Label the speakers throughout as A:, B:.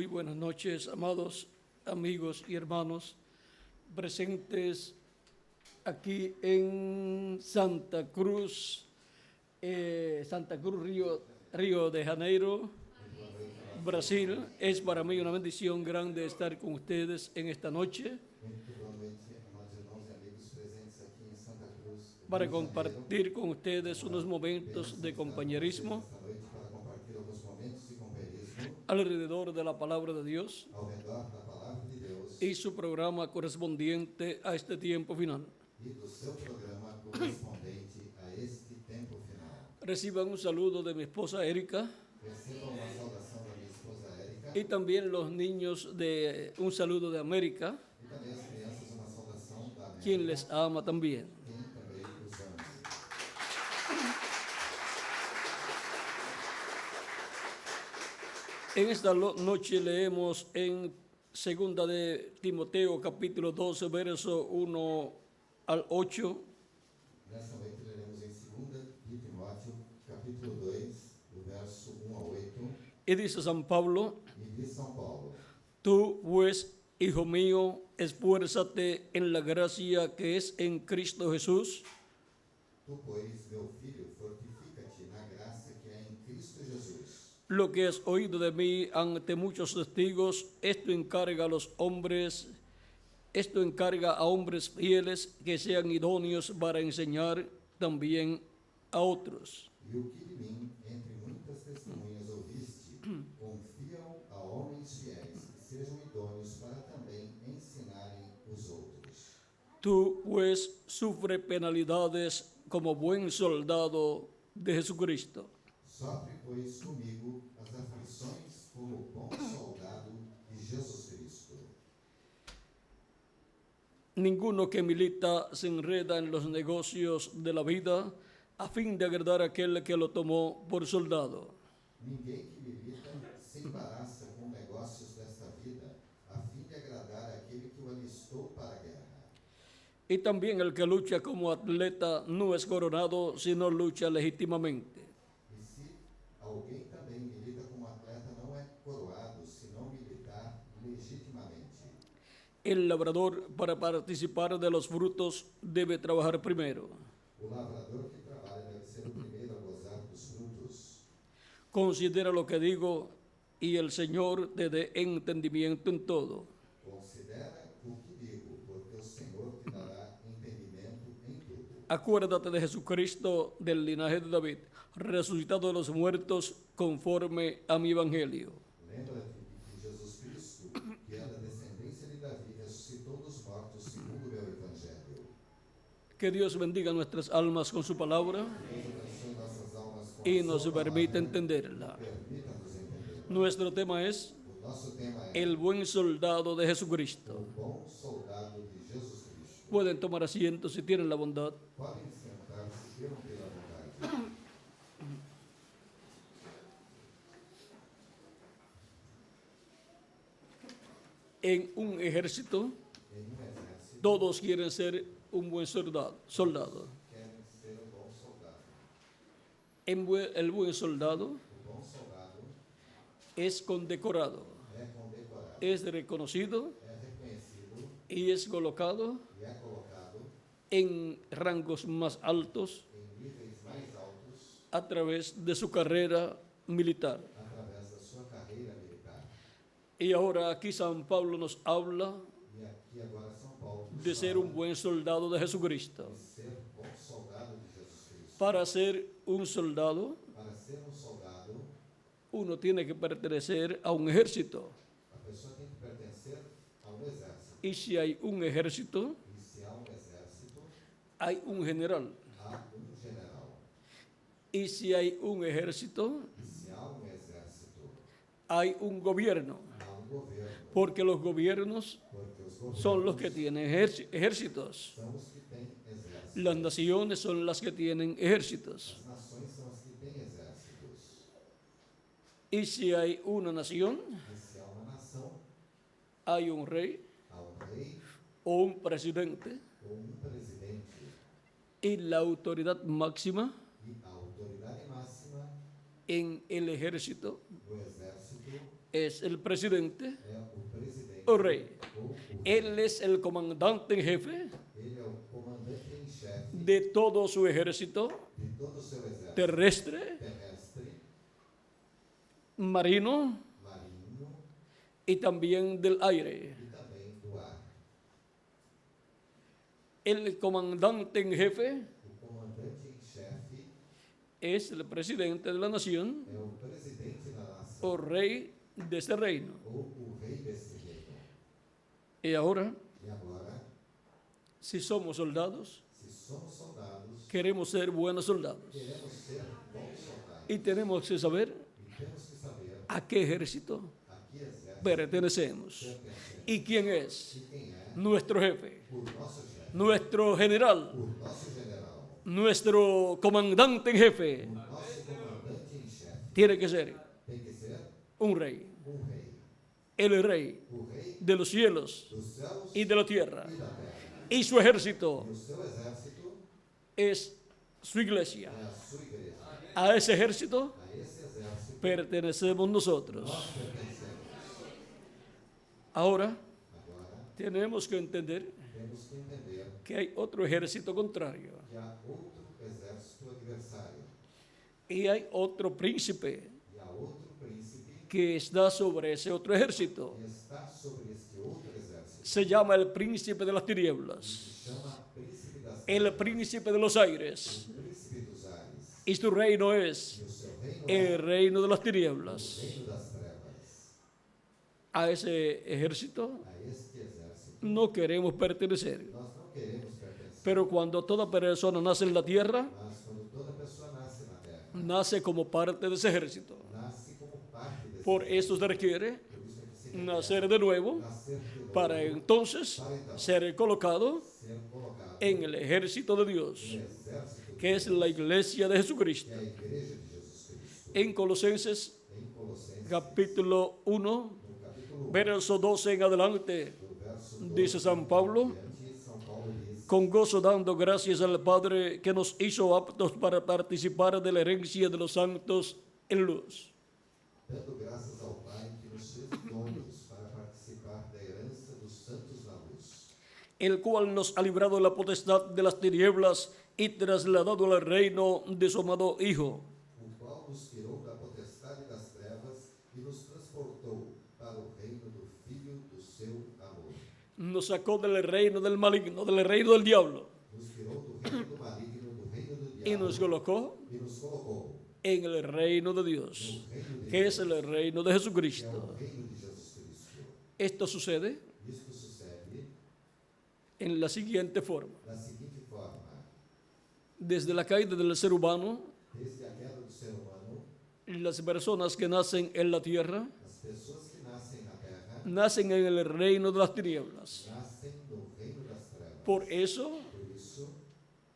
A: buenas noches, amados amigos y hermanos presentes aquí en Santa Cruz, Río de Janeiro, Brasil. Es para mí una bendición grande estar con ustedes en esta noche para compartir con ustedes unos momentos de compañerismo alrededor de la palabra de Dios y su programa correspondiente a este tiempo final. Reciban un saludo de mi esposa Erika y también los niños de un saludo de América, quien les ama también. En esta noche leemos en segunda de Timoteo capítulo 12, verso 1 al 8.
B: Nesta noite leremos em 2 de Timóteo, capítulo 2, do verso 1 a 8.
A: Y dice San Pablo:
B: E diz São Paulo:
A: Tú, pues, hijo mío, esfuérzate en la gracia que es en Cristo Jesús.
B: Tu, pois, meu filho, fortifica-te na graça que há em Cristo Jesus.
A: Lo que has oído de mí ante muchos testigos, esto encarga a hombres fieles que sean idóneos para enseñar también a otros.
B: E o que de mim, entre muitas testemunhas ouviste, confia-o a homens fiéis, que sejam idôneos para também ensinarem os outros.
A: Tú, pues, sufre penalidades como buen soldado de Jesucristo.
B: Sofre, pois, comigo as aflições como bom soldado de Jesus Cristo.
A: Ninguno que milita se enreda en los negocios de la vida a fin de agradar a aquel que lo tomó por soldado.
B: Ninguém que milita se embaraça com negócios desta vida, a fim de agradar aquele que o alistou para a guerra.
A: Y también el que lucha como atleta no es coronado, sino lucha legítimamente.
B: E se alguém também milita como atleta, não é coroado, senão militar legitimamente.
A: El labrador, para participar de los frutos, debe trabajar primero.
B: O lavrador que trabalha deve ser o primeiro a gozar dos frutos.
A: Considera lo que digo y el Señor te dé entendimiento en todo.
B: Considera o que digo, porque o Senhor te dará entendimento em tudo.
A: Acuérdate de Jesucristo del linaje de David, resucitado de los muertos conforme a mi evangelio.
B: Lembra-te de Jesus Cristo, que é da descendência de Davi, ressuscitou dos mortos segundo o meu evangelho.
A: Que Dios bendiga nuestras almas con su palabra
B: Deus abençoe nossas almas com
A: y
B: a
A: nos
B: sua
A: permita
B: palavra.
A: entenderla.
B: Permita-nos entender.
A: Nuestro tema es
B: O nosso tema é
A: el buen soldado de
B: o
A: Jesucristo.
B: bom soldado de Jesus Cristo.
A: Pueden tomar asiento si tienen la bondad.
B: Podem sentar-se, queiram pela vontade.
A: En un ejército,
B: Em um exército,
A: todos quieren ser un buen soldado.
B: querem ser um bom soldado.
A: El buen soldado
B: O bom soldado
A: es condecorado,
B: é condecorado,
A: es reconocido
B: é reconhecido
A: y es colocado
B: e é colocado
A: en rangos más altos
B: em níveis mais altos
A: a través de su carrera militar.
B: através da sua carreira militar.
A: Y ahora aquí San Pablo nos habla
B: E aqui agora São Paulo nos
A: de ser
B: fala
A: un buen soldado de Jesucristo.
B: de ser bom soldado de Jesus Cristo.
A: Para ser un soldado,
B: Para ser um soldado,
A: uno tiene que pertenecer a un ejército.
B: a pessoa tem que pertencer a um exército.
A: Y si hay un ejército,
B: E se há um exército,
A: hay un general.
B: há um general.
A: Y si hay un ejército,
B: E se há um exército,
A: hay un gobierno.
B: há um governo.
A: Porque los gobiernos
B: Porque os governos
A: son los que tienen ejércitos.
B: são os que têm exércitos.
A: Las naciones son las que tienen ejércitos.
B: As nações são as que têm exércitos.
A: Y si hay una nación,
B: E se há uma nação,
A: hay un rey
B: há um rei
A: o un presidente.
B: ou um presidente.
A: Y la autoridad máxima
B: E a autoridade máxima
A: en el ejército
B: do exército
A: es el presidente
B: é o presidente
A: o rey.
B: ou o rei.
A: Él es el comandante en jefe
B: Ele é o comandante em chefe
A: de todo su ejército
B: de todo o seu exército
A: terrestre,
B: terrestre,
A: marino
B: marinho
A: y también del aire.
B: e também do ar.
A: El comandante en jefe
B: O comandante em chefe
A: es el presidente de la nación
B: é o presidente da nação
A: o rey de este reino.
B: ou o rei desse reino.
A: Y ahora,
B: E agora,
A: si somos soldados,
B: se somos soldados,
A: queremos ser buenos soldados.
B: queremos ser bons soldados
A: Y tenemos que saber
B: e temos que saber
A: a qué ejército
B: a que exército
A: pertenecemos
B: pertencemos
A: y quién es
B: e quem é
A: nuestro jefe,
B: o nosso chefe,
A: nuestro general,
B: o nosso general,
A: nuestro comandante en jefe.
B: o nosso comandante em chefe.
A: Tiene que ser
B: Tem que ser
A: un rey,
B: rei,
A: el rey
B: o rei
A: de los cielos
B: dos céus
A: y de la tierra.
B: e da terra.
A: Y su ejército
B: E o seu exército
A: es su iglesia.
B: é a sua igreja.
A: A ese ejército
B: A esse exército
A: pertenecemos nosotros.
B: nós pertencemos.
A: Ahora
B: Agora,
A: tenemos que entender
B: temos que entender
A: que hay otro ejército contrario
B: que há outro exército adversário
A: y hay otro príncipe
B: e há outro príncipe
A: que está sobre ese otro ejército.
B: que está sobre este outro exército.
A: Se llama el príncipe de las tinieblas,
B: Se chama príncipe das
A: el príncipe de los aires,
B: príncipe dos ares.
A: y su reino es
B: E o seu reino
A: el reino de las
B: é o
A: tinieblas.
B: reino das trevas.
A: A ese ejército
B: A este exército
A: no queremos pertenecer.
B: nós não queremos pertencer.
A: Pero cuando toda persona nace en la tierra,
B: Mas quando toda pessoa nasce na terra,
A: nace como parte de ese ejército.
B: nasce como parte desse
A: Por
B: exército.
A: eso se requiere
B: Por isso é que se requer
A: nacer de nuevo
B: nascer de novo
A: para entonces ser colocado
B: ser colocado
A: en el ejército de Dios,
B: no exército
A: que es la iglesia de Jesucristo.
B: que é a igreja de Jesus Cristo.
A: En Colosenses
B: Em Colossenses,
A: capítulo 1,
B: no capítulo 1,
A: verso 12 en adelante,
B: do verso 12,
A: dice San Pablo:
B: diante, São Paulo diz:
A: con gozo dando gracias al Padre que nos hizo aptos para participar de la herencia de los santos en luz.
B: dando graças ao Pai que nos fez idôneos para participar da herança dos santos na luz,
A: El cual nos ha librado de la potestad de las tinieblas y trasladado al reino de su amado Hijo,
B: o qual nos tirou da potestade das trevas e nos transportou para o reino do Filho do seu amor.
A: nos sacó del reino del maligno, del reino del diablo,
B: Nos tirou do reino do maligno, do reino do
A: y nos
B: diabo,
A: colocó
B: e nos colocou
A: en el reino de Dios,
B: no reino de
A: que es
B: Deus,
A: el reino de
B: que é
A: Jesucristo.
B: o reino de Jesus Cristo.
A: Esto sucede
B: Isto sucede
A: en la siguiente forma.
B: da seguinte forma:
A: Desde la caída del ser humano,
B: desde a queda do ser humano,
A: las personas que nacen en la tierra
B: as pessoas que nascem na terra
A: nacen en el reino de las tinieblas.
B: nascem no reino das trevas.
A: Por eso
B: Por isso,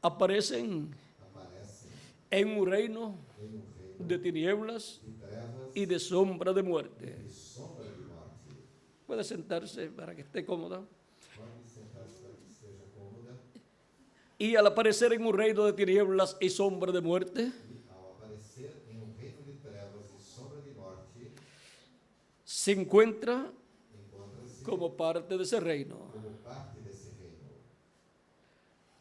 A: aparecen
B: aparecem
A: en un reino
B: em um reino
A: de tinieblas
B: de trevas
A: y de sombra de muerte.
B: e sombra de morte.
A: Puede sentarse para que esté cómoda.
B: Pode sentar-se para que esteja cômoda.
A: Y al aparecer en un reino de tinieblas y sombra de muerte,
B: E ao aparecer em um reino de trevas e sombra de morte,
A: se encuentra
B: encontra-se
A: como parte de ese reino.
B: como parte desse reino.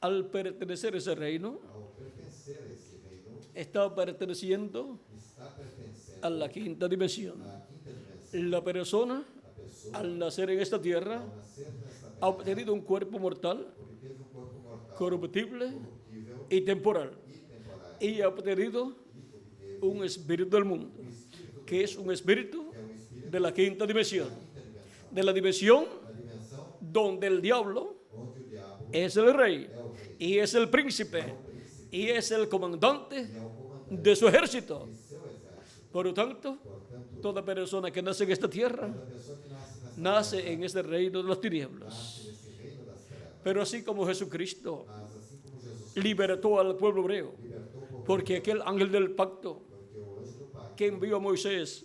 A: Al pertenecer a ese reino,
B: Ao pertencer a esse reino,
A: está perteneciendo
B: está pertencendo
A: a la quinta dimensión.
B: à quinta dimensão.
A: La persona,
B: A pessoa,
A: al nacer en esta tierra,
B: ao nascer nesta
A: ha
B: terra,
A: obtenido un cuerpo mortal,
B: obteve um corpo mortal,
A: corruptible
B: corruptível
A: y temporal,
B: e temporário,
A: y ha obtenido
B: e obteve
A: un espíritu del mundo,
B: um espírito,
A: que es un espíritu
B: que é um espírito
A: de la quinta dimensión,
B: da quinta dimensão.
A: de la dimensión
B: A dimensão
A: donde el diablo
B: onde o diabo
A: es el rey
B: é o rei,
A: y es el príncipe
B: príncipe,
A: y es el comandante
B: e é o comandante
A: de su ejército.
B: de seu exército.
A: Por lo tanto,
B: Portanto,
A: toda persona que nace en esta tierra
B: toda pessoa que nasce nesta
A: nace
B: terra,
A: en este reino de las tinieblas.
B: nasce nesse reino das trevas.
A: Pero así como Jesucristo
B: Mas assim como Jesus
A: libertó al pueblo hebreo,
B: libertou o povo,
A: porque aquel ángel del pacto
B: porque o anjo do Pai
A: que envió a Moisés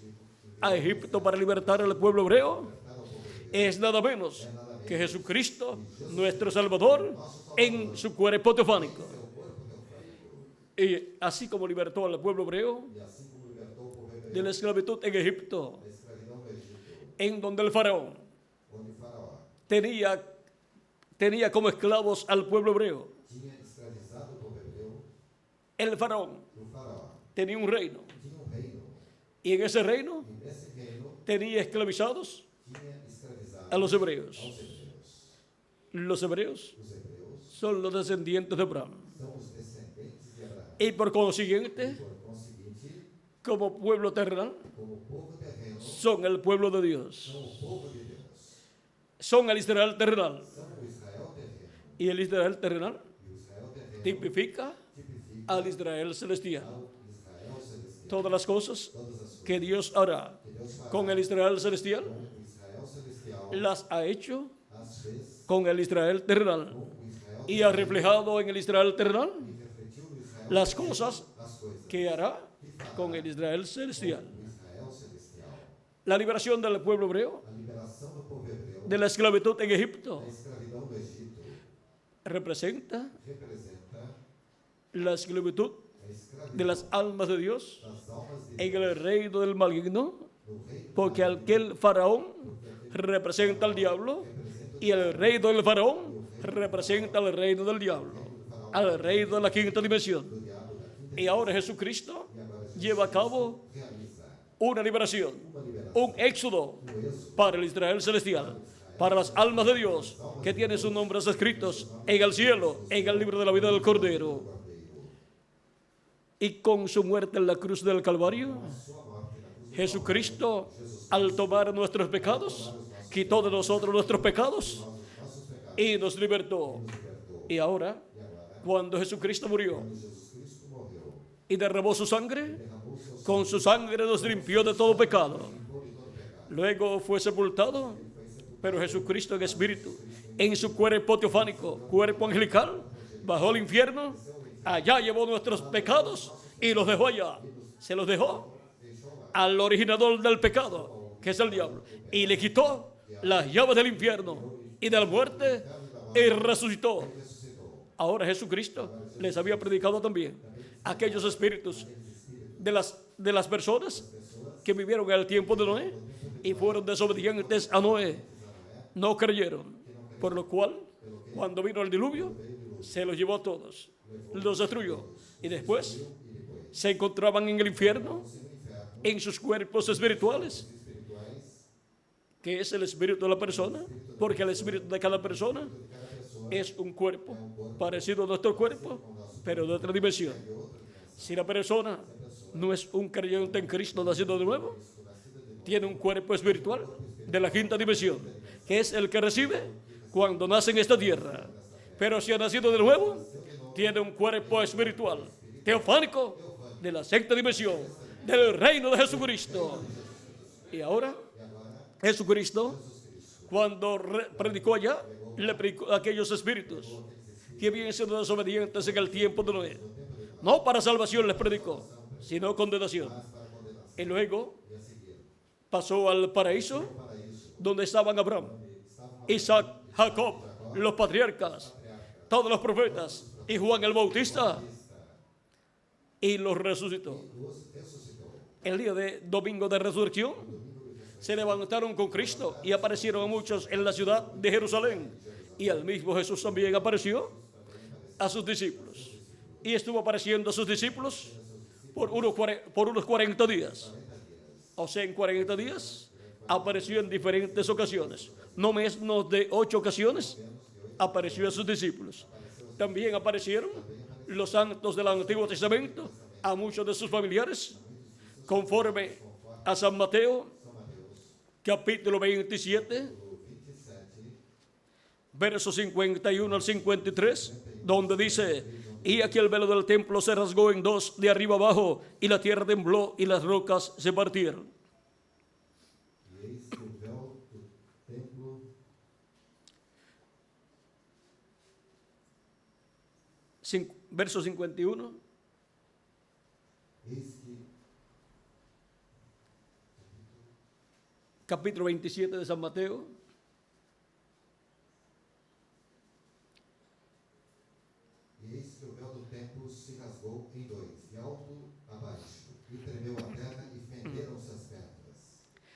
A: a Egipto para libertar al pueblo hebreo
B: libertara o povo de Deus,
A: es nada menos que Jesucristo, nuestro Salvador, en su cuerpo teofánico.
B: seu corpo teofánico.
A: Y así como libertó al pueblo hebreo
B: E assim como libertou o povo hebreu
A: de la esclavitud en Egipto,
B: da escravidão no Egito,
A: en donde el faraón
B: onde Faraó
A: tenía como esclavos al pueblo hebreo.
B: tinha escravizado o povo hebreu,
A: El faraón
B: o Faraó
A: tenía un reino
B: tinha um reino,
A: y en ese reino
B: e nesse reino
A: tenía esclavizados
B: tinha escravizado
A: a los hebreos.
B: aos hebreus.
A: Los hebreos
B: Os hebreus
A: son los descendientes de Abraham.
B: são os descendentes de Abraão.
A: Y por consiguiente,
B: Por conseguinte,
A: como pueblo terrenal,
B: como povo terreno,
A: son el pueblo de Dios.
B: são o povo de Deus.
A: Son el Israel terrenal.
B: São o Israel terreno.
A: Y el Israel terrenal
B: E o Israel terreno
A: tipifica
B: tipifica
A: al Israel celestial.
B: ao Israel celestial.
A: Todas las cosas
B: Todas as coisas
A: que Dios hará
B: que Deus fará
A: con el Israel celestial,
B: com o Israel celestial
A: las ha hecho
B: as fez
A: con el Israel terrenal.
B: com o Israel
A: Y ha reflejado en el Israel terrenal
B: e refletiu no Israel
A: las cosas
B: as coisas
A: que hará con el Israel celestial.
B: do Israel celestial.
A: La liberación del pueblo hebreo
B: A liberação do povo hebreu
A: de la esclavitud en Egipto
B: da escravidão do Egito
A: representa
B: representa
A: la esclavitud
B: a escravidão
A: de las almas de Dios
B: das almas de
A: en el reino del maligno,
B: do reino,
A: porque aquel faraón representa al diablo y el reino del faraón representa al reino del diablo, al reino de la quinta dimensión. Y ahora Jesucristo lleva a cabo
B: realiza
A: una liberación, un éxodo para el Israel celestial, para las almas de Dios que tienen sus nombres escritos en el cielo, en el libro de la vida del Cordero. Y con su muerte en la cruz del Calvario, Jesucristo, al tomar nuestros pecados, quitó de nosotros nuestros pecados y nos libertó. Y ahora, cuando Jesucristo murió
B: Jesus Cristo morreu,
A: y derramó su sangre,
B: derramou seu
A: con su sangre nos limpió de todo pecado. Luego fue sepultado, pero Jesucristo en espíritu, en su cuerpo teofánico, cuerpo angelical, bajó al infierno, allá llevó nuestros pecados y los dejó allá. Se los dejó al originador del pecado, que es el diablo, y le quitó las llaves del infierno y de la muerte y resucitó. Ahora Jesucristo les había predicado también a aquellos espíritus de las personas que vivieron en el tiempo de Noé y fueron desobedientes a Noé. No creyeron, por lo cual, cuando vino el diluvio, se los llevó a todos, los destruyó. Y después se encontraban en el infierno, en sus cuerpos espirituales, que es el espíritu de la persona, porque el espíritu de cada persona es un cuerpo parecido a nuestro cuerpo, pero de otra dimensión. Si la persona no es un creyente en Cristo nacido de nuevo, tiene un cuerpo espiritual de la quinta dimensión, que es el que recibe cuando nace en esta tierra. Pero si ha nacido de nuevo, tiene un cuerpo espiritual teofánico de la sexta dimensión, del reino de Jesucristo. Y ahora, Jesucristo, cuando predicó allá, le predicó a aquellos espíritus que habían sido desobedientes en el tiempo de Noé. No para salvación les predicó, sino condenación. Y luego pasó al paraíso, donde estaban Abraham, Isaac, Jacob, los patriarcas, todos los profetas y Juan el Bautista, y los resucitó. El día de domingo de resurrección se levantaron con Cristo y aparecieron a muchos en la ciudad de Jerusalén, y el mismo Jesús también apareció a sus discípulos, y estuvo apareciendo a sus discípulos por unos 40 días. O sea, en 40 días apareció en diferentes ocasiones, no menos de 8 ocasiones apareció a sus discípulos. También aparecieron los santos del Antiguo Testamento a muchos de sus familiares, conforme a San Mateo, capítulo 27, versos 51 al 53, donde dice: y aquí el velo del templo se rasgó en dos de arriba abajo, y la tierra tembló y las rocas se partieron.
B: e eis que o véu do templo
A: Verso 51.
B: eis que
A: Capítulo 27 de San Mateo.
B: E eis que o véu do templo se rasgou em dois, de alto a baixo, e tremeu a terra e fenderam-se as pedras.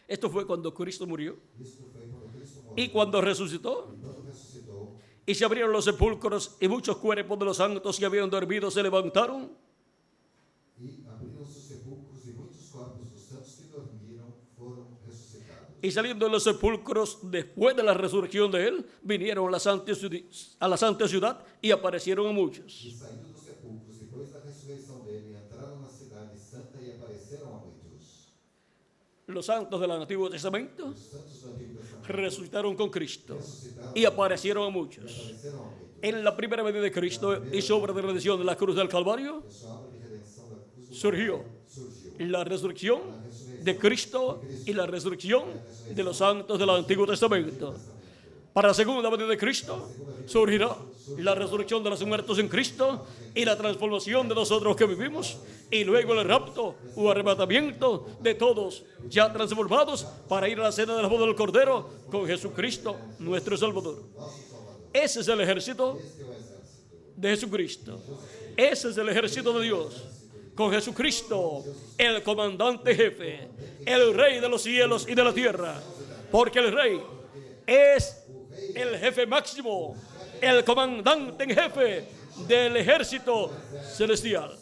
A: Esto fue cuando Cristo murió
B: Isto foi quando Cristo morreu.
A: y cuando resucitó.
B: Quando ressuscitou,
A: Y se abrieron los sepulcros y muchos cuerpos de los santos que habían dormido se levantaron.
B: e abriram-se os sepulcros e muitos corpos dos santos que dormiram foram ressuscitados.
A: Y saliendo de los sepulcros después de la resurrección de él, vinieron a la santa ciudad y aparecieron a muchos.
B: E saindo dos sepulcros depois da ressurreição dele, entraram na cidade santa e apareceram a muitos.
A: Los santos del Antiguo Testamento
B: Os santos do Antigo Testamento
A: resucitaron con Cristo
B: ressuscitaram
A: y aparecieron a muchos.
B: apareceram a muitos.
A: En la primera venida de Cristo y su obra de redención de la cruz del Calvario,
B: A sua obra de redenção da cruz do
A: surgió
B: Calvário surgiu.
A: la resurrección de Cristo y la resurrección de los santos del Antiguo Testamento. Para la segunda venida de Cristo surgirá la resurrección de los muertos en Cristo y la transformación de nosotros que vivimos, y luego el rapto o arrebatamiento de todos ya transformados para ir a la cena de la boda del Cordero con Jesucristo, nuestro Salvador. Ese es el ejército de Jesucristo. Ese es el ejército de Dios. Con Jesucristo, el comandante jefe, el rey de los cielos y de la tierra. Porque el rey es el jefe máximo, el comandante en jefe del ejército celestial.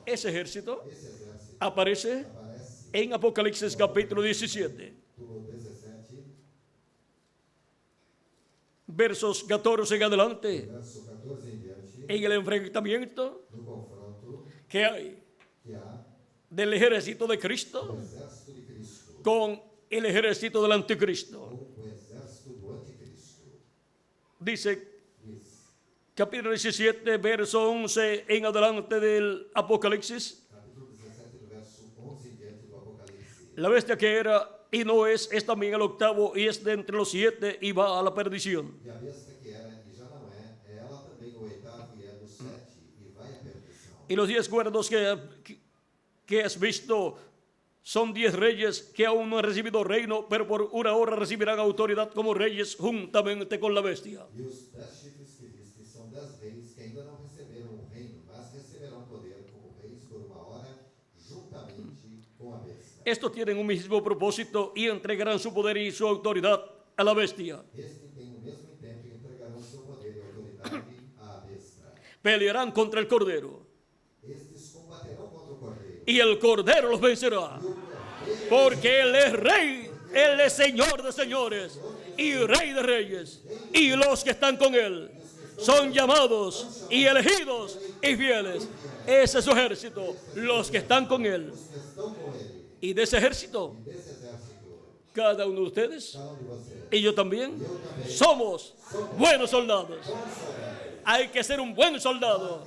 A: Ese ejército aparece en Apocalipsis capítulo 17. Versos 14 en adelante,
B: Verso 14 em diante,
A: en el enfrentamiento
B: no confronto
A: que hay
B: que há
A: del ejército de Cristo
B: do exército de Cristo
A: con el ejército del anticristo.
B: com o exército do anticristo.
A: Dice
B: Diz,
A: capítulo 17, verso 11 en adelante del Apocalipsis.
B: capítulo 17, do verso 11 em diante do Apocalipse.
A: La bestia que era y no es también el octavo y es de entre los 7 y va a la perdición.
B: E a besta que era e já não é ela também o oitavo e é do 7 e vai à perdição.
A: Y los 10 cuerdos que has visto son 10 reyes que aún no han recibido reino, pero por una hora recibirán autoridad como reyes juntamente con la bestia.
B: E os 10 chifres que viste são 10 reis que ainda não receberam o reino, mas receberão poder como reis por uma hora, juntamente com a besta.
A: Estos tienen un mismo propósito y entregarán su poder y su autoridad a la bestia.
B: Este tem o mesmo intento e entregarão seu poder e autoridade à besta.
A: Pelearán contra el Cordero
B: Estes combaterão contra o cordeiro.
A: y el Cordero los vencerá. Porque Él es Rey, Él es Señor de señores y Rey de reyes. Y los que están con Él son llamados y elegidos y fieles. Ese es su ejército, los que están con Él.
B: Estão com ele.
A: Y de ese ejército,
B: Desse exército,
A: cada uno de ustedes
B: cada um de vocês.
A: y yo también somos buenos soldados. Hay que ser un buen soldado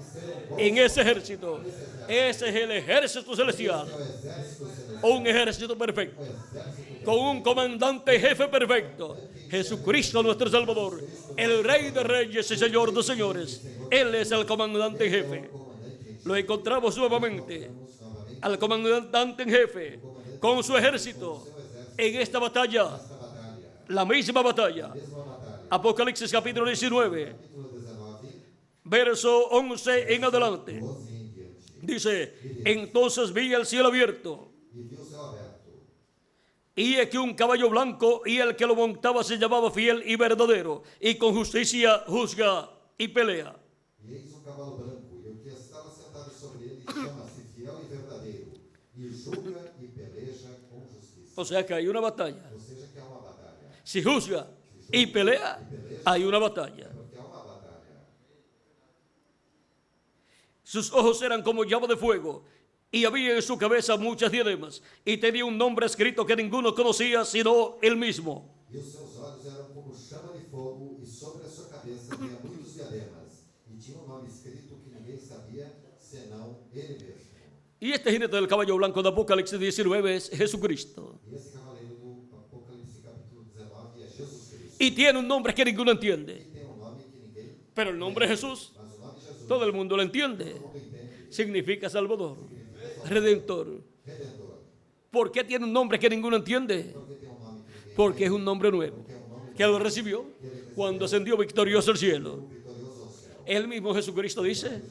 A: en ese ejército. Ese es el ejército celestial. Un ejército perfecto. Con un comandante jefe perfecto. Jesucristo nuestro Salvador. El Rey de Reyes y Señor de Señores. Él es el comandante jefe. Lo encontramos nuevamente. Al comandante en jefe. Con su ejército. En esta batalla. La misma batalla. Apocalipsis capítulo 19.
B: Capítulo 19,
A: Verso 11 en adelante.
B: 12 em diante.
A: Dice, entonces vi el cielo abierto,
B: E viu o céu aberto.
A: y aquí un caballo blanco, y el que lo montaba se llamaba Fiel y Verdadero, y con justicia juzga y pelea.
B: E eis um cavalo branco, e o que estava sentado sobre ele chama-se Fiel e Verdadeiro, e julga e peleja com justiça.
A: O sea que hay una batalla.
B: Ou seja, que há uma batalha.
A: Si juzga y pelea, hay una batalla.
B: Porque há uma batalha.
A: Sus ojos eran como llama de fuego, y había en su cabeza muchas diademas, y tenía un nombre escrito que ninguno conocía sino él mismo.
B: E os seus olhos eram como chama de fogo, e sobre a sua cabeça havia muitos diademas. E tinha um nome escrito que ninguém sabia, senão ele mesmo.
A: Y este jinete del caballo blanco de Apocalipsis 19 es Jesucristo.
B: E esse cavaleiro do Apocalipse capítulo 19 é Jesus Cristo.
A: Y tiene un nombre que ninguno entiende.
B: E tem um nome que ninguém,
A: Pero el nombre de Jesús,
B: mas o nome de Jesus,
A: todo el mundo lo entiende.
B: todo mundo entende.
A: Significa Salvador, Redentor.
B: Redentor.
A: ¿Por qué tiene un nombre que ninguno entiende?
B: Porque tem um nome que ninguém,
A: Porque es un nombre nuevo, que lo recibió cuando ascendió victorioso al cielo.
B: vitorioso ao céu.
A: El mismo Jesucristo dice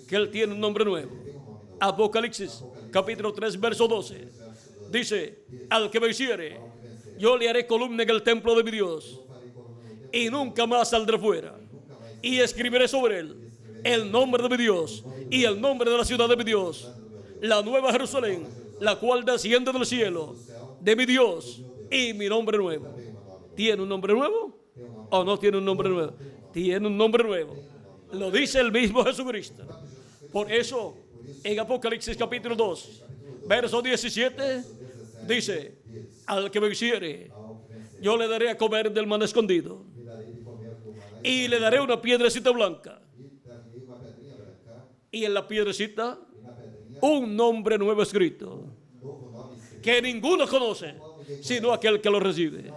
A: que Él tiene un nombre nuevo. Apocalipsis, capítulo 3, verso 12. Dice, al que venciere, Yo le haré columna en el templo de mi Dios
B: eu farei coluna no templo
A: y nunca más saldrá fuera.
B: nunca mais
A: Y escribiré sobre él el nombre de mi Dios y el nombre de la ciudad de mi Dios, la nueva Jerusalén, la cual desciende del cielo, de mi Dios, y mi nombre nuevo. ¿Tiene un nombre nuevo o no tiene un nombre nuevo? Tiene un nombre nuevo. Lo dice el mismo Jesucristo. Por eso, en Apocalipsis capítulo 2, verso 17, dice: al que venciere, yo le daré a comer del maná escondido,
B: me darei de comer do maná
A: y le daré una piedrecita blanca,
B: e darei uma pedrinha branca
A: y en la piedrecita
B: e na pedrinha
A: un nombre nuevo escrito,
B: novo nome escrito.
A: que ninguno conoce, sino aquel que lo recibe.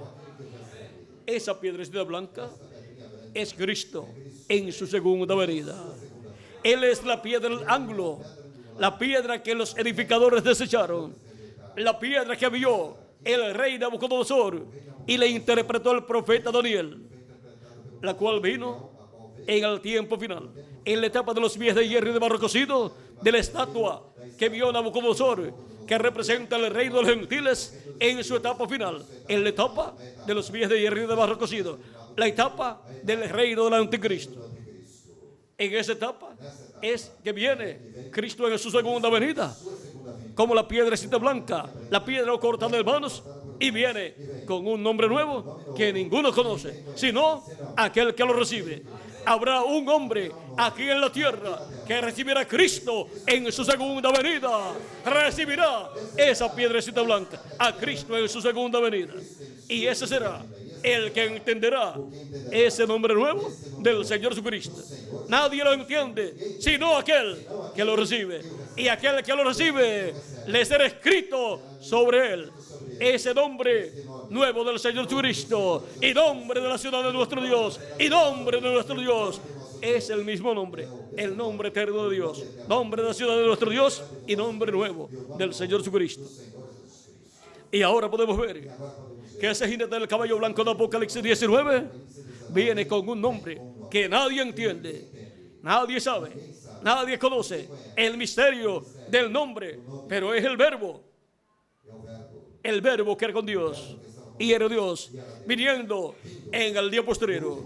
A: Esa piedrecita blanca es Cristo en su segunda venida. Él es la piedra del ángulo, la piedra que los edificadores desecharon, la piedra que vio el rey Nabucodonosor y le interpretó el profeta Daniel, la cual vino en el tiempo final, en la etapa de los pies de hierro y de barro cocido, de la estatua que vio Nabucodonosor, que representa el reino de los gentiles en su etapa final, en la etapa de los pies de hierro y de barro cocido, la etapa del reino del anticristo. En esa etapa es que viene Cristo en su segunda venida, como la piedrecita blanca, la piedra cortada de manos, y viene con un nombre nuevo que ninguno conoce, sino aquel que lo recibe. Habrá un hombre aquí en la tierra que recibirá a Cristo en su segunda venida. Recibirá esa piedrecita blanca, a Cristo en su segunda venida. Y ese será el que entenderá ese nombre nuevo del Señor Jesucristo. Nadie lo entiende sino aquel que lo recibe. Y aquel que lo recibe le será escrito sobre él ese nombre nuevo del Señor Jesucristo, y nombre de la ciudad de nuestro Dios, y nombre de nuestro Dios. Es el mismo nombre, el nombre eterno de Dios, nombre de la ciudad de nuestro Dios y nombre nuevo del Señor Jesucristo. Y ahora podemos ver que ese jinete del caballo blanco de Apocalipsis 19 viene con un nombre que nadie entiende, nadie sabe, nadie conoce el misterio del nombre, pero es el Verbo que era con Dios y era Dios viniendo en el día posterior.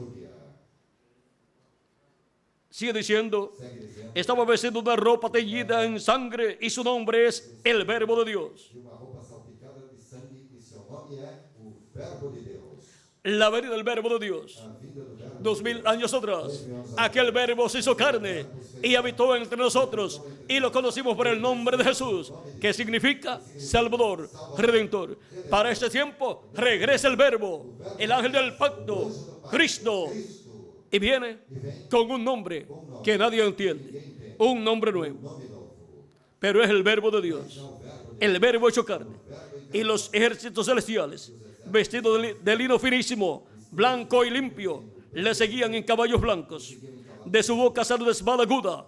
A: Sigue diciendo: estaba vestido una ropa teñida en sangre y su nombre es el Verbo de Dios.
B: De uma roupa salpicada de sangue e seu nome é o Verbo de Deus.
A: La venida del Verbo de Dios.
B: A vinda do Verbo
A: 2000 años atrás, aquel Verbo se hizo carne y habitó entre nosotros, y lo conocimos por el nombre de Jesús, que significa Salvador, Redentor. Para este tiempo regresa el Verbo, el ángel del pacto, Cristo, y viene con un nombre que nadie entiende, un nombre nuevo, pero es el Verbo de Dios, el Verbo hecho carne. Y los ejércitos celestiales, vestidos de lino finísimo, blanco y limpio, le seguían en caballos blancos. De su boca sale una espada aguda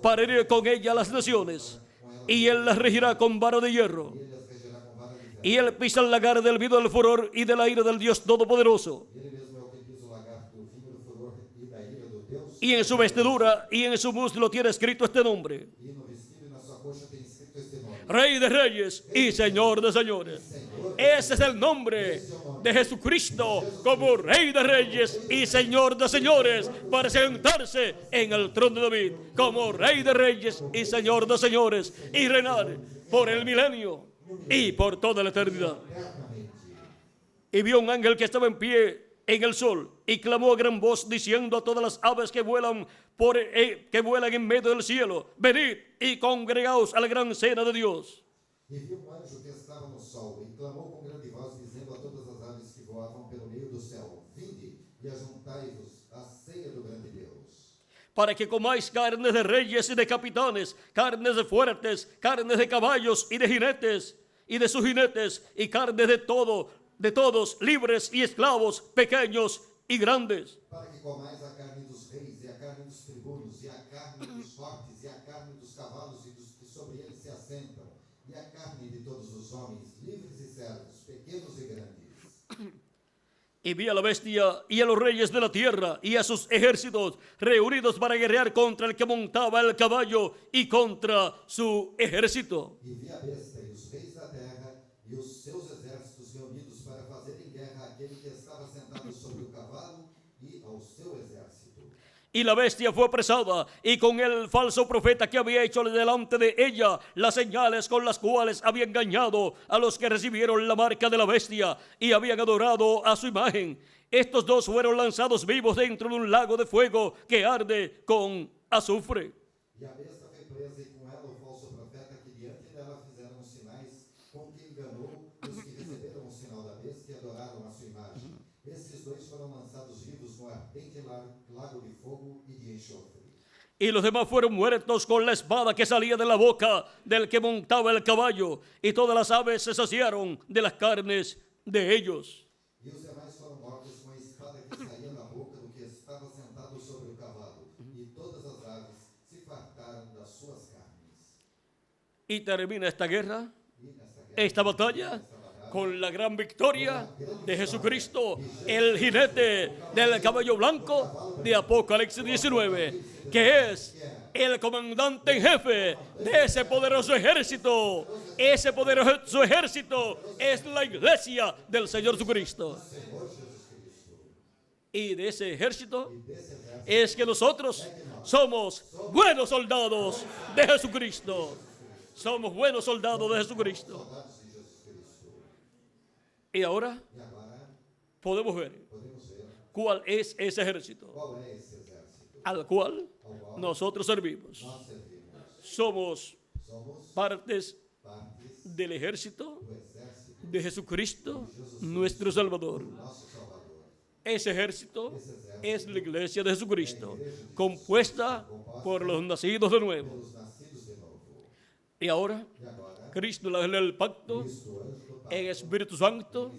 A: para herir con ella a las naciones, y él las regirá con vara de hierro. Y él pisa el lagar del vino del furor y de la ira del Dios Todopoderoso.
B: Ele mesmo é o que pisa o lagar do vinho do furor e da ira do Deus.
A: Y en su vestidura y en su muslo tiene escrito este nombre:
B: E no vestido e na sua coxa tem escrito este nome:
A: Rey de Reyes y Señor de Señores. Ese es el nombre de Jesucristo como Rey de Reyes y Señor de Señores, para sentarse en el trono de David como Rey de Reyes y Señor de Señores, y reinar por el milenio y por toda la eternidad. Y vio un ángel que estaba en pie en el sol y clamó a gran voz diciendo a todas las aves que vuelan en medio del cielo: venid y congregaos a la gran cena de Dios.
B: E viu um anjo que estava no sol e clamou com grande voz, dizendo a todas as aves que voavam pelo meio do céu: vinde e ajuntai-vos à ceia do grande Deus.
A: Para que comáis carnes de reyes y de capitanes, carnes de fuertes, carnes de caballos y de jinetes, y de sus jinetes, y carnes de todos, libres y esclavos, pequeños y grandes.
B: Para que comais a carne dos reis e a carne dos tribunos e a carne dos fortes e a carne dos cavalos e dos que sobre eles se assentam, e a carne de todos os homens, livres e servos, pequenos e grandes.
A: Y vi a la bestia y a los reyes de la tierra y a sus ejércitos reunidos para guerrear contra el que montaba el caballo y contra su ejército.
B: E vi a besta e os reis da terra e os seus exércitos reunidos para fazer que estaba sentado sobre o cavalo e ao seu exército.
A: Y la bestia fue apresada, y con el falso profeta que había hecho delante de ella las señales con las cuales había engañado a los que recibieron la marca de la bestia y habían adorado a su imagen. Estos dos fueron lanzados vivos dentro de un lago de fuego que arde con azufre.
B: E a besta foi presa, e com ela o falso profeta que diante dela fizeram os sinais, com que enganou os que receberam o sinal da besta e adoraram a sua imagem. Esses dois foram lançados vivos no ardente lago de fogo e de enxofre.
A: Y los demás fueron muertos con la espada que salía de la boca del que montaba el caballo, y todas las aves se saciaron de las carnes de ellos.
B: E os demais foram mortos com a espada que saía da boca do que estava sentado sobre o cavalo, e todas as aves se fartaram das suas carnes.
A: Y termina esta guerra,
B: E nesta guerra,
A: esta batalla, con la gran victoria de Jesucristo, el jinete del caballo blanco de Apocalipsis 19, que es el comandante en jefe de ese poderoso ejército. Ese poderoso ejército es la iglesia del Señor Jesucristo. Y de ese ejército es que nosotros somos buenos soldados de Jesucristo. Somos buenos soldados de Jesucristo.
B: soldados de Jesus Cristo.
A: Y ahora
B: E agora
A: podemos ver cuál es ese ejército
B: qual é esse exército
A: al cual
B: ao qual
A: nosotros servimos.
B: nós servimos.
A: Somos
B: Somos
A: partes
B: partes
A: del ejército
B: do exército
A: de Jesucristo, nuestro Salvador.
B: nosso Salvador.
A: Ese ejército es la iglesia de Jesucristo, compuesta por los nacidos de nuevo.
B: Pelos nascidos de novo.
A: Y ahora,
B: E agora,
A: Cristo, el ángel del pacto,
B: Cristo, anjo do Pai,
A: en Espíritu Santo,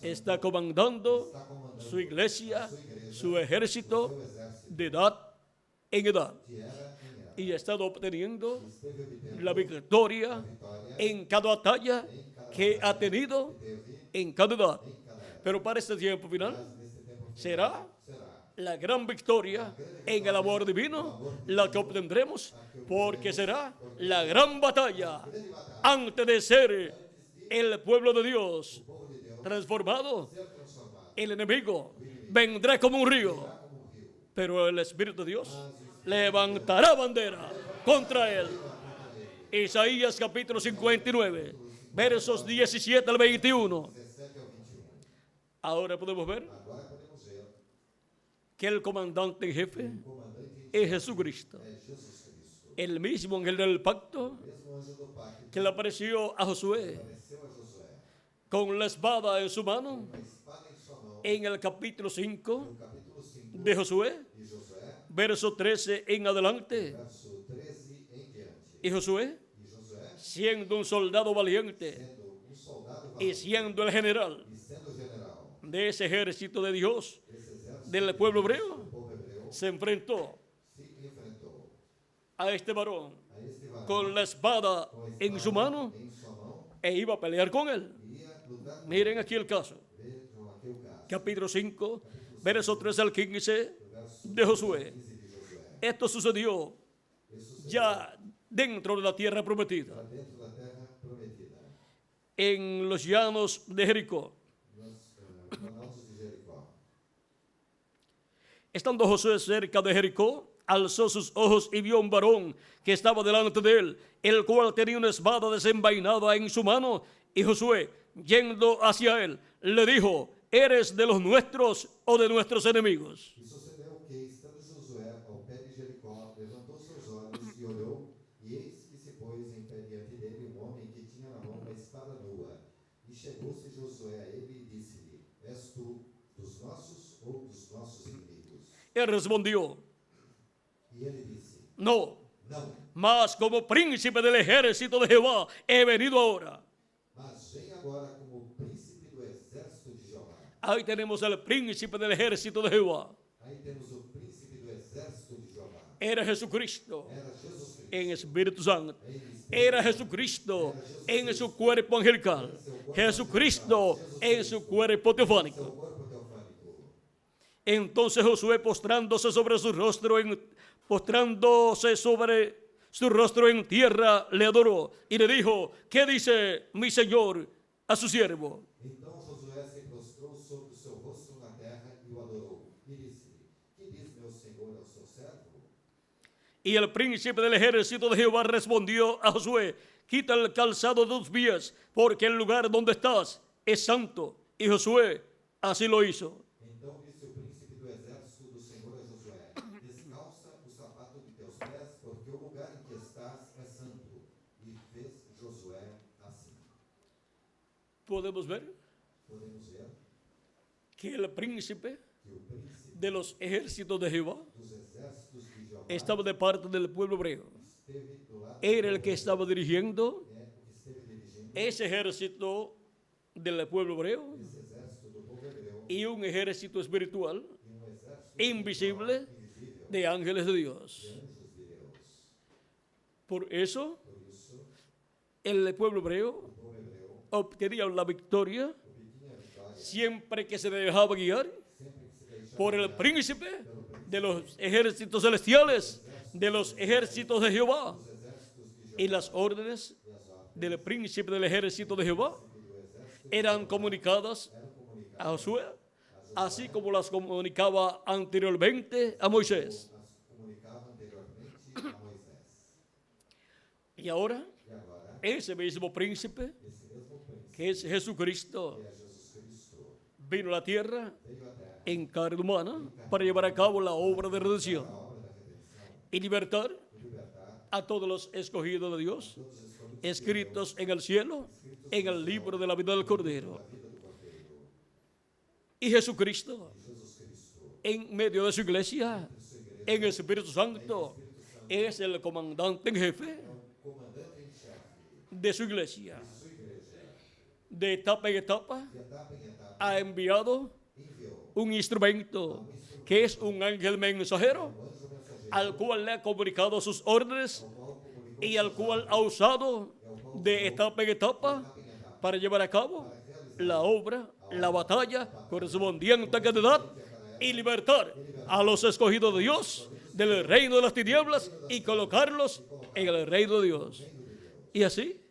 A: está comandando
B: está comandando
A: su iglesia,
B: sua igreja,
A: su ejército,
B: seu exército,
A: de edad en edad.
B: de era em era.
A: Y ha estado obteniendo
B: Esteve obtendo
A: la victoria
B: vitória
A: en cada batalla que ha tenido en cada edad.
B: em cada era.
A: Pero para este tiempo final
B: Neste tempo
A: será
B: será
A: la gran victoria en el amor divino la que obtendremos, porque será la gran batalla antes de ser el pueblo de Dios
B: povo de Deus
A: transformado.
B: ser transformado
A: El enemigo vendrá como un río,
B: como um rio.
A: pero el Espíritu de Dios levantará bandera contra él. Isaías capítulo 59, versos 17 al 21.
B: 17 ao 21.
A: Ahora podemos ver
B: Agora podemos ver
A: que el comandante en jefe
B: o comandante
A: es Jesucristo,
B: é Jesus Cristo.
A: el mismo ángel del pacto
B: Mesmo anjo do pacto
A: que le apareció a Josué
B: apareceu a Josué
A: con la espada en su mano
B: com a espada em sua mão.
A: en el capítulo 5
B: No capítulo 5
A: de Josué,
B: de Josué,
A: verso 13 en adelante.
B: verso 13 em diante.
A: Y Josué,
B: E Josué,
A: siendo un soldado valiente
B: sendo um soldado
A: y
B: valente
A: siendo el general
B: e sendo general
A: de ese ejército de Dios,
B: desse exército
A: del pueblo
B: do
A: hebreo,
B: povo hebreu,
A: se enfrentó
B: se enfrentou
A: a este varón
B: a este varão
A: con la espada
B: com a espada
A: en su mano
B: em sua mão
A: e iba a pelear con él.
B: e ia lutar com
A: Miren aquí el caso.
B: Vejam aqui o caso.
A: Capítulo 5, verso 13 al 15
B: Verso
A: de Josué.
B: 15 de Josué.
A: Esto sucedió
B: Isso
A: ya dentro de la tierra prometida,
B: está dentro da terra prometida,
A: en los llanos de Jericó.
B: nos planaltos de Jericó.
A: Estando Josué cerca de Jericó, alzó sus ojos y vio un varón que estaba delante de él, el cual tenía una espada desenvainada en su mano. Y Josué, yendo hacia él, le dijo: ¿eres de los nuestros o de nuestros enemigos?
B: E sucedeu que, estando Josué ao pé de Jericó, levantou seus olhos e olhou, e eis que se pôs em pé diante dele um homem que tinha na mão uma espada nua. E chegou-se Josué a ele e disse-lhe: És tu dos nossos ou dos nossos inimigos?
A: Él respondió:
B: E ele disse:
A: no,
B: Não,
A: mas como príncipe del ejército de Jehová he venido ahora.
B: mas vem agora como príncipe do exército de Jeová.
A: Ahí tenemos al príncipe del ejército de Jehová.
B: Aí temos o príncipe do exército de Jeová.
A: Era Jesucristo
B: Era Jesus Cristo.
A: en Espíritu Santo.
B: Em espírito.
A: Era Jesucristo en su cuerpo angelical. Jesucristo en su cuerpo teofánico.
B: Seu corpo teofânico.
A: Entonces Josué, postrándose sobre su rostro en tierra, le adoró y le dijo: ¿qué dice mi señor a su siervo?
B: Então Josué se prostrou sobre o seu rosto rosto na terra e o adorou. E disse-lhe: Que diz meu senhor ao seu servo?
A: Y el príncipe del ejército de Jehová respondió a Josué: Quita el calzado de tus pies, porque el lugar donde estás es santo. Y Josué así lo hizo.
B: Então disse o príncipe do exército do Senhor a Josué: Descalça o sapato de teus pés, porque o lugar em que estás é santo. E fez Josué assim.
A: Podemos ver
B: Podemos ver
A: que el príncipe
B: que o príncipe
A: de los ejércitos de Jehová
B: dos exércitos de Jeová
A: estaba de parte del pueblo hebreo.
B: esteve do lado
A: Era el que estaba dirigiendo
B: o que esteve dirigindo
A: ese ejército del pueblo hebreo
B: esse exército do povo hebreu
A: y un ejército espiritual
B: e um exército
A: invisible
B: invisível
A: de ángeles de
B: de
A: Dios.
B: anjos de Deus.
A: Por eso
B: Por isso,
A: el pueblo hebreo
B: o povo hebreu
A: obtenía la victoria
B: obtinha a vitória
A: siempre que se dejaba guiar
B: sempre que se deixava
A: por el príncipe de los ejércitos celestiales, de los ejércitos de Jehová.
B: dos exércitos de Jeová
A: Y las órdenes
B: e as ordens
A: del príncipe del ejército de Jehová
B: do exército
A: eran comunicadas
B: eram comunicadas
A: a Josué, así como las comunicaba anteriormente a Moisés.
B: as comunicava anteriormente a Moisés.
A: Y ahora,
B: E agora,
A: ese mismo príncipe,
B: esse mesmo príncipe,
A: que es Jesucristo,
B: que é Jesus Cristo,
A: vino a la tierra
B: veio à terra
A: en carne humana para llevar a cabo la obra de redención
B: a obra da redenção
A: y libertar
B: e libertar
A: a todos los escogidos de Dios,
B: todos os escolhidos
A: escritos en el cielo, en el libro de la vida del Cordero.
B: da vida do Cordeiro.
A: Y Jesucristo,
B: E Jesus Cristo,
A: en medio de su iglesia, en el Espíritu Santo, es el comandante en jefe
B: comandante em chefe
A: de su iglesia.
B: de sua igreja,
A: De etapa en etapa,
B: de etapa em etapa,
A: ha enviado
B: enviou
A: un instrumento que es un ángel mensajero
B: um anjo mensageiro,
A: al cual le ha comunicado sus órdenes
B: ao qual comunicou
A: y al cual ha usado de etapa en etapa para llevar a cabo la obra, la batalla correspondiente a cada edad y libertar a los escogidos de Dios del reino de las tinieblas y colocarlos en el reino de Dios. Y así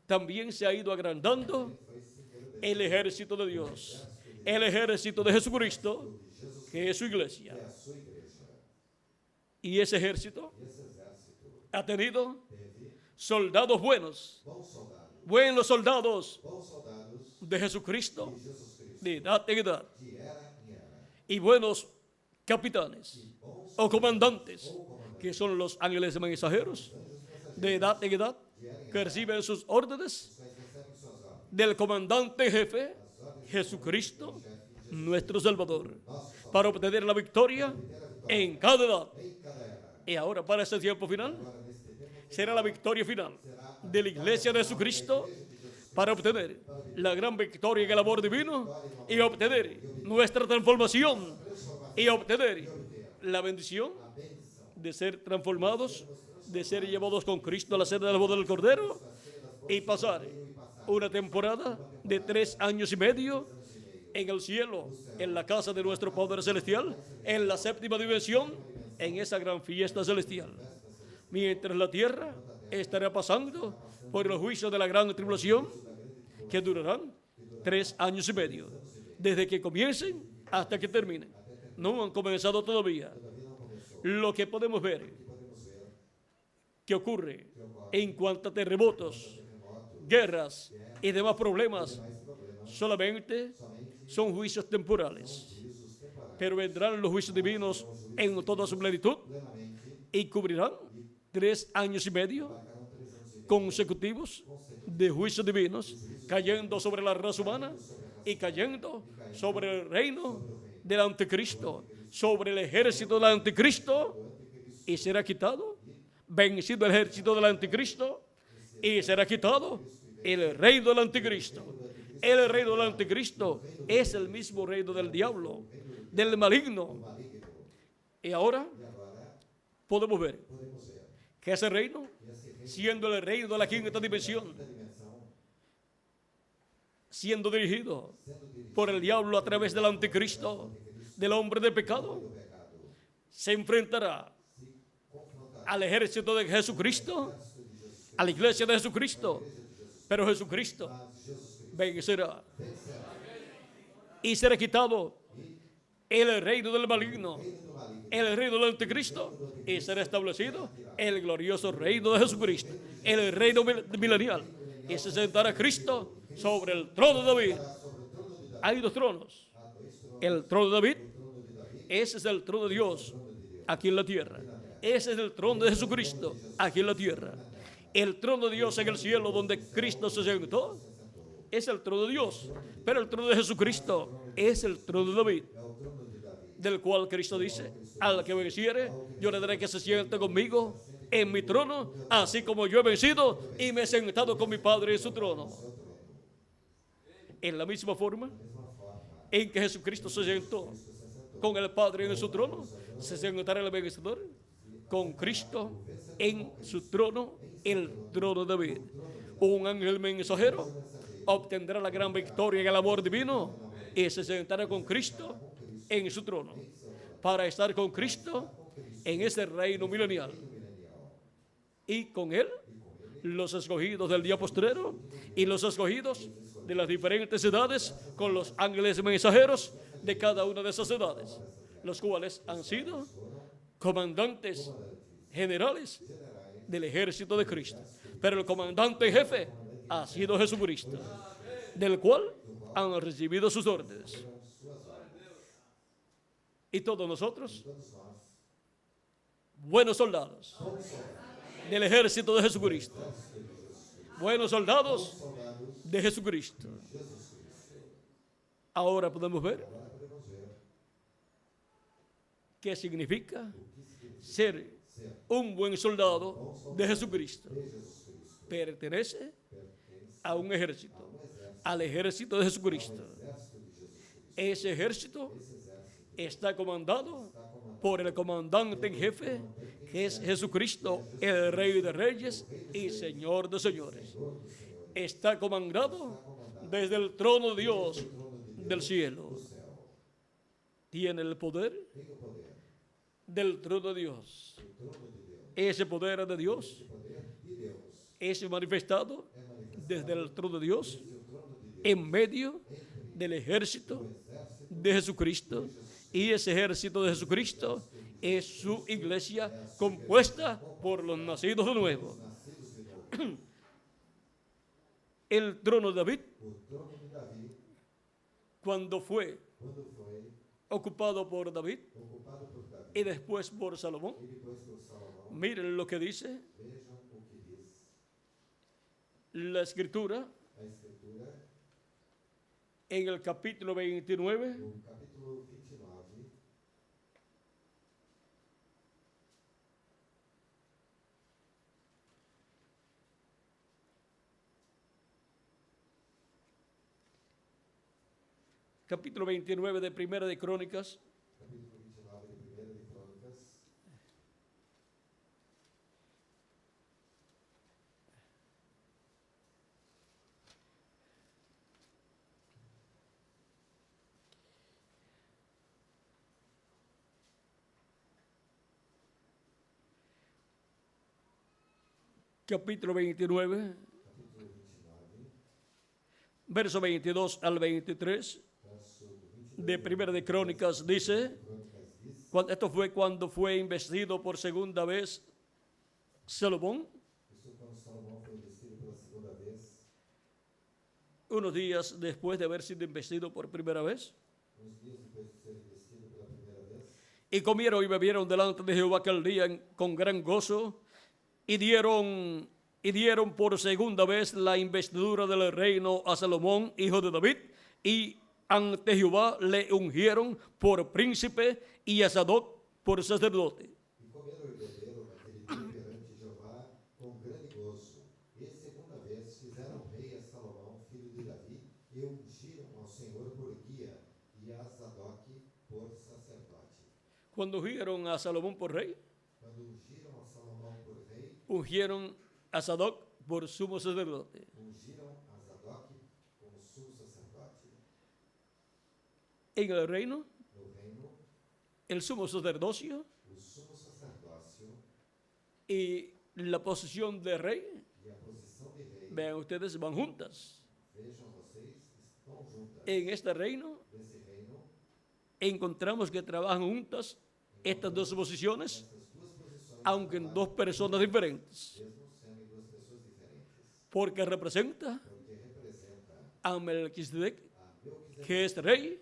A: también se ha ido agrandando el ejército de Dios, el ejército de Jesucristo, que es su iglesia.
B: é a sua igreja.
A: Y ese ejército
B: E esse exército
A: ha tenido
B: teve
A: soldados buenos, buenos soldados
B: bons soldados
A: de Jesucristo,
B: de Jesus Cristo,
A: de edad en edad,
B: que era e era,
A: y buenos capitanes
B: bons
A: o comandantes, que son los ángeles mensajeros, de edad en edad, que reciben sus órdenes
B: quais recebem suas ordens,
A: del comandante jefe, Jesucristo, nuestro Salvador, para obtener la victoria en cada edad.
B: em cada era.
A: Y ahora para ese tiempo final,
B: Agora, neste tempo,
A: será la victoria final de la iglesia de Jesucristo para obtener la gran victoria en el amor divino y obtener nuestra transformación y obtener la bendición
B: a bênção,
A: de ser transformados, de ser llevados con Cristo a la cena del boda del Cordero y pasar una temporada de 3 años y medio en el cielo, en la casa de nuestro Padre Celestial, en la séptima dimensión, en esa gran fiesta celestial. Mientras la tierra estará pasando por el juicio de la gran tribulación, que durarán 3 años y medio, desde que comiencen hasta que terminen. No han comenzado todavía. Lo que podemos ver que ocurre en cuanto a terremotos, guerras y demás problemas, solamente son juicios temporales. Pero vendrán los juicios divinos en toda su plenitud y cubrirán 3 años y medio consecutivos de juicios divinos, cayendo sobre la raza humana y cayendo sobre el reino del anticristo, sobre el ejército del anticristo, y será quitado, vencido el ejército del anticristo, y será quitado el reino del anticristo. El reino del anticristo es el mismo reino del diablo, del maligno. Y ahora podemos ver que ese reino, siendo el reino de la quinta dimensión, siendo dirigido por el diablo a través del anticristo, del hombre de pecado, se enfrentará al ejército de Jesucristo, a la iglesia de Jesucristo, pero Jesucristo vencerá y será quitado el reino del maligno,
B: reino do maligno,
A: el reino del anticristo, y será establecido el glorioso reino de Jesucristo, el reino milenial. Y se sentará Cristo sobre el trono de David. Hay dos tronos. El trono de David, ese es el trono de Dios aquí en la tierra. Ese es el trono de Jesucristo aquí en la tierra. El trono de Dios en el cielo donde Cristo se sentó es el trono de Dios. Pero el trono de Jesucristo es el trono de David, del cual Cristo dice: al que venciere, yo le daré que se siente conmigo en mi trono, así como yo he vencido y me he sentado con mi Padre en su trono. En la misma forma en que Jesucristo se sentó con el Padre en su trono, se sentará el vencedor con Cristo en su trono, el trono de David. Un ángel mensajero obtendrá la gran victoria en el amor divino y se sentará con Cristo en su trono para estar con Cristo en ese reino milenial. Y con él los escogidos del día postrero y los escogidos de las diferentes edades con los ángeles mensajeros de cada una de esas edades, los cuales han sido comandantes generales del ejército de Cristo. Pero el comandante en jefe ha sido Jesucristo, del cual han recibido sus órdenes. Y todos nosotros, buenos soldados del ejército de Jesucristo, buenos soldados de Jesucristo. Ahora podemos ver qué significa ser un buen soldado de Jesucristo. Pertenece a un ejército, al ejército de Jesucristo. Ese ejército está comandado por el comandante en jefe, que es Jesucristo, el Rey de Reyes y Señor de Señores. Está comandado desde el trono de Dios del cielo. Tiene el poder del trono de Dios. Ese poder de Dios es manifestado desde el trono de Dios en medio del ejército de Jesucristo. Y ese ejército de Jesucristo es su iglesia compuesta por los nacidos de nuevo. El trono de David, cuando fue ocupado por David y después por Salomón, miren lo que dice la Escritura en el capítulo 29. Capítulo 29 de Primera de Crónicas. Capítulo 29, verso 22 al 23 de Primera de Crónicas dice, esto fue cuando fue investido por segunda vez Salomón, unos días después de haber sido investido por primera vez. Y comieron y bebieron delante de Jehová aquel día con gran gozo, y dieron por segunda vez la investidura del reino a Salomón, hijo de David, y ante Jehová le ungieron por príncipe y a Sadoc por sacerdote.
B: E comeram e beberam naquele dia perante Jeová com grande gozo. E segunda vez fizeram rei a Salomão, filho de Davi, e ungiram ao Senhor por guia e a Sadoc por sacerdote.
A: Cuando ungieron a Salomón por rey,
B: Quando ungiram a Salomão por rei,
A: ungieron a Sadoc por sumo sacerdote.
B: ungiram a Sadoc como sumo sacerdote.
A: En el reino,
B: No reino,
A: el sumo sacerdocio
B: o sumo sacerdócio
A: y la posición de rey,
B: e a posição de rei,
A: vean ustedes, van juntas.
B: vejam vocês, estão juntas.
A: En este reino,
B: Nesse reino,
A: encontramos que trabajan juntas estas dos posiciones, aunque en dos personas diferentes, porque representa a Melquisedec, que es rey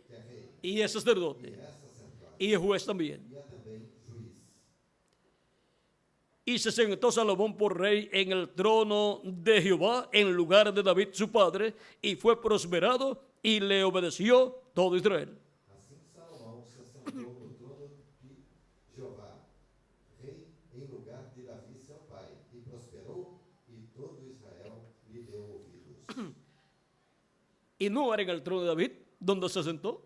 A: y es sacerdote y es juez también. Y se sentó Salomón por rey en el trono de Jehová en lugar de David su padre, y fue prosperado y le obedeció todo Israel.
B: Assim Salomão se assentou no trono de Jeová, rei em lugar de Davi seu pai, e prosperou, e todo Israel lhe deu ouvidos.
A: Y no era en el trono de David donde se sentó.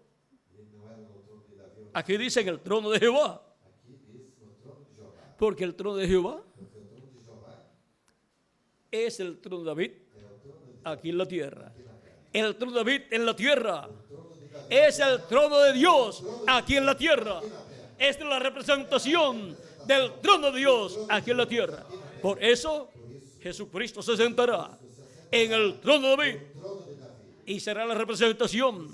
B: E não era no trono de Davi,
A: Aquí dice en el trono de Jehová,
B: aqui diz no trono de Jeová,
A: porque el trono de Jehová
B: porque o trono de Jeová
A: es el trono de David
B: é o trono de
A: aquí en la tierra.
B: Davi na terra.
A: El trono de David en la tierra
B: O trono de Davi
A: es el trono de Dios aquí en la tierra. Esta es la representación del trono de Dios aquí en la tierra. Por eso Jesucristo se sentará en el trono de David y será la representación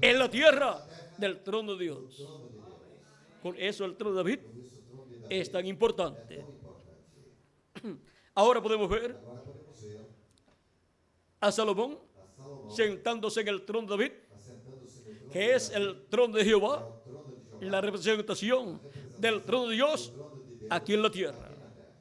A: en la tierra del trono de Dios. Por eso el trono de David es tan importante. Ahora podemos ver
B: Agora podemos ver
A: a Salomón
B: a Salomão
A: sentándose en el trono de David,
B: assentándose no trono
A: que es el trono de Jehová,
B: o trono de Jeová,
A: la representación del trono de Dios
B: trono de Deus
A: aquí en la tierra.
B: na terra.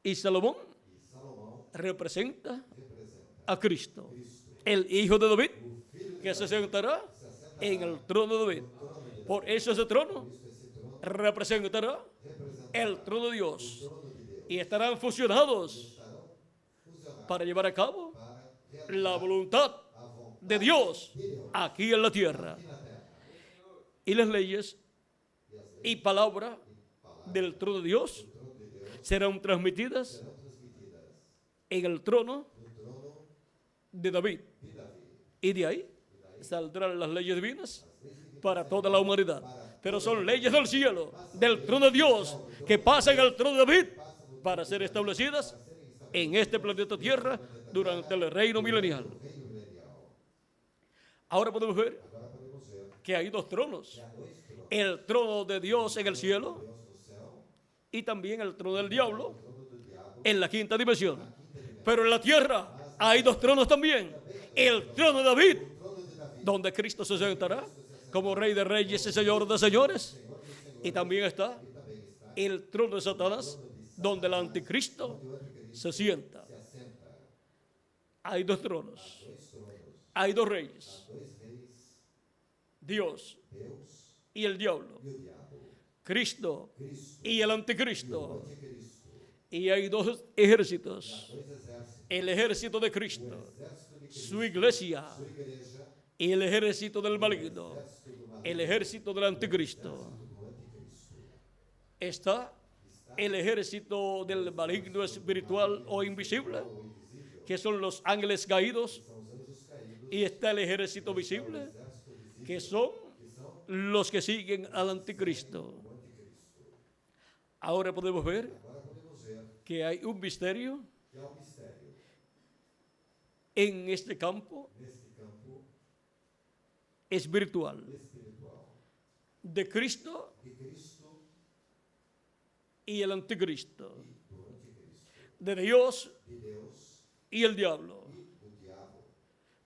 A: Y Salomón
B: E Salomão
A: representa
B: representa
A: a Cristo,
B: Cristo,
A: el hijo de David,
B: o filho
A: que se sentará
B: se assentará
A: en el trono de David.
B: no trono de Deus.
A: Por eso ese trono
B: Esse trono
A: representará
B: representa
A: el trono de
B: o
A: Dios
B: trono de Deus.
A: y estarán fusionados
B: Estarão fusionados
A: para llevar a cabo
B: para
A: la
B: realizar
A: voluntad
B: a vontade
A: de Dios
B: de Deus
A: aquí en la tierra.
B: aqui na terra.
A: Y las leyes
B: E as leis
A: y palabra
B: e palavras
A: del trono de Dios
B: do trono de Deus
A: serán transmitidas
B: serão transmitidas
A: en el trono
B: no trono
A: de David.
B: de Davi.
A: Y de ahí saldrán las leyes divinas para toda la humanidad. Pero son leyes del cielo, del trono de Dios, que pasan al trono de David para ser establecidas en este planeta Tierra durante el reino milenial.
B: Reino milenial.
A: Ahora podemos ver
B: Agora podemos ver
A: que hay dos tronos.
B: que há dois tronos,
A: El trono de Dios en el cielo
B: Deus no céu,
A: y también el trono del diablo
B: o trono do diabo,
A: en la quinta dimensión. Pero en la tierra hay dos tronos también. El trono de David,
B: o trono de Davi,
A: donde Cristo se sentará como Rey de Reyes y Señor de Señores. Y también está el trono de Satanás, donde el anticristo se sienta.
B: se assenta.
A: Hay dos tronos,
B: Dois tronos,
A: hay dos reyes,
B: dois reis,
A: Dios
B: Deus
A: y el diablo,
B: e o diabo.
A: Cristo
B: Cristo
A: y el
B: e o
A: anticristo.
B: anticristo.
A: Y hay dos ejércitos,
B: Dois exércitos.
A: el ejército de
B: O
A: Cristo,
B: exército de Cristo,
A: su iglesia,
B: sua igreja,
A: y el ejército del maligno,
B: exército do maligno,
A: el ejército del anticristo.
B: do anticristo.
A: Está el ejército del maligno espiritual o invisible, que son los ángeles caídos,
B: São os anjos caídos,
A: y está el ejército visible,
B: exército visível,
A: que son
B: que são
A: los que siguen al anticristo.
B: o anticristo.
A: Ahora podemos ver
B: Agora podemos ver
A: que hay un misterio
B: que há um mistério
A: en este campo
B: neste campo
A: espiritual
B: espiritual
A: de Cristo
B: de Cristo
A: y el anticristo,
B: e do anticristo,
A: de Dios
B: de Deus
A: y el diablo.
B: e do diabo.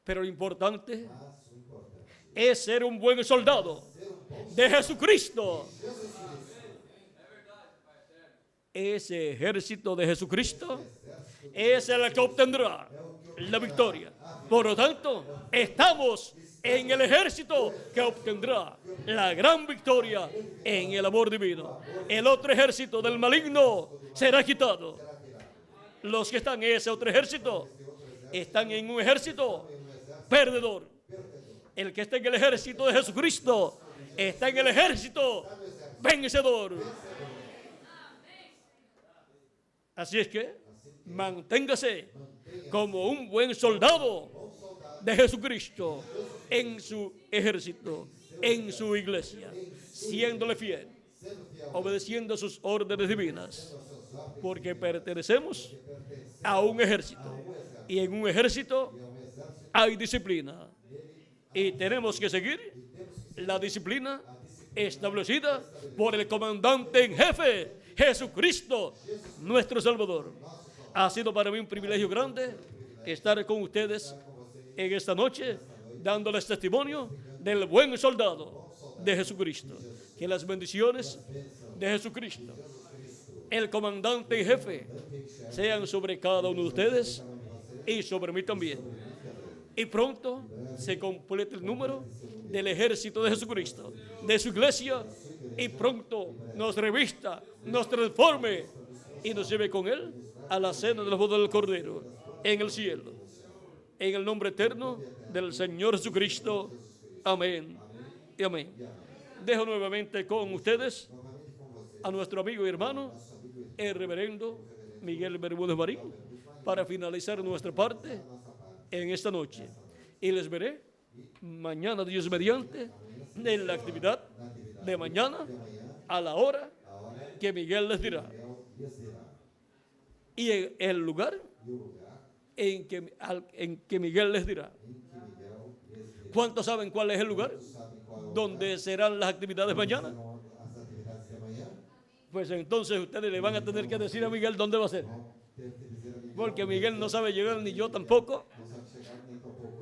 A: Pero lo importante
B: Mas o importante
A: es ser un buen soldado
B: é ser bom
A: de Jesucristo.
B: Jesus Cristo,
A: Ese ejército de Jesucristo es el que obtendrá la victoria. Por lo tanto, estamos en el ejército que obtendrá la gran victoria en el amor divino. El otro ejército del maligno será quitado. Los que están en ese otro ejército están en un ejército perdedor. El que está en el ejército de Jesucristo está en el ejército vencedor. Así es que manténgase como un buen soldado de Jesucristo en su ejército, en su iglesia, siéndole fiel, obedeciendo sus órdenes divinas, porque pertenecemos a un ejército, y en un ejército hay disciplina, y tenemos que seguir la disciplina establecida por el comandante en jefe, Jesucristo, nuestro Salvador. Ha sido para mí un privilegio grande estar con ustedes en esta noche, dándoles testimonio del buen soldado de Jesucristo. Que las bendiciones de Jesucristo, el comandante en jefe, sean sobre cada uno de ustedes y sobre mí también. Y pronto se complete el número del ejército de Jesucristo, de su iglesia, y pronto nos revista, nos transforme y nos lleve con él a la cena de la boda del Cordero en el cielo. En el nombre eterno del Señor Jesucristo. Amén y amén. Dejo nuevamente con ustedes a nuestro amigo y hermano, el reverendo Miguel Bermúdez Marín, para finalizar nuestra parte en esta noche. Y les veré mañana, Dios mediante, en la actividad de mañana, a la hora que Miguel les dirá. Y en el lugar en que Miguel les dirá. ¿Cuántos saben cuál es el lugar donde serán las actividades mañana? Pues entonces ustedes le van a tener que decir a Miguel dónde va a ser. Porque Miguel no sabe llegar, ni yo tampoco.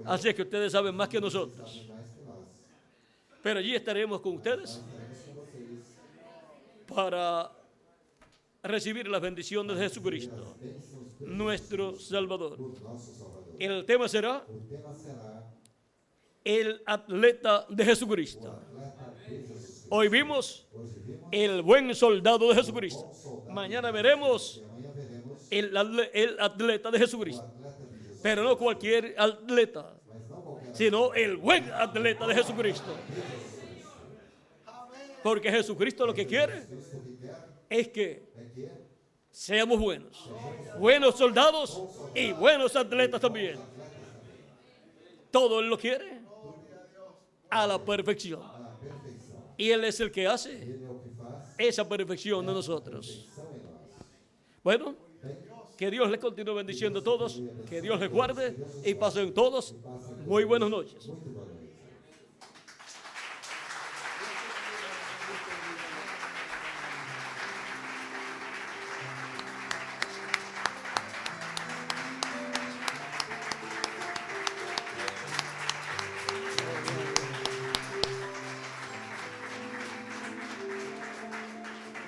A: Así es que ustedes saben más que nosotros. Pero allí estaremos con ustedes para recibir las bendiciones de Jesucristo, nuestro Salvador. El tema será el atleta de Jesucristo. Hoy vimos el buen soldado de Jesucristo. Mañana veremos el atleta de Jesucristo. Pero no cualquier atleta, sino el buen atleta de Jesucristo. Porque Jesucristo lo que quiere es que seamos buenos. Buenos soldados y buenos atletas también. Todo Él lo quiere a la perfección. Y Él es el que hace esa perfección de nosotros. Bueno, que Dios les continúe bendiciendo a todos, que Dios les guarde y pasen todos muy buenas noches.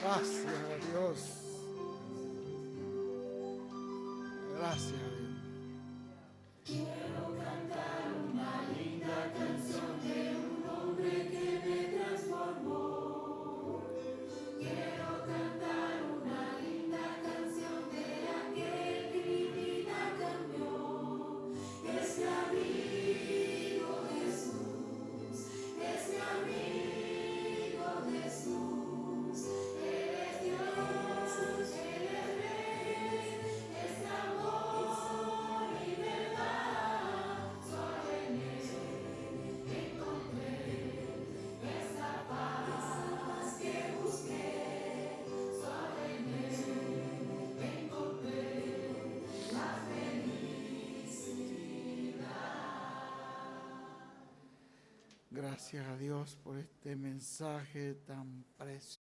C: Gracias a Dios. Gracias a Dios.
D: Quiero cantar una linda canción de un hombre que me transformó. Quiero cantar una linda canción de aquel que mi vida cambió. Es mi amigo Jesús, es mi amigo Jesús. Él es Dios, Él es Rey, es amor y verdad. Solo en Él encontré esa paz que busqué. Solo en Él encontré la felicidad.
C: Gracias a Dios por este mensaje tan precioso.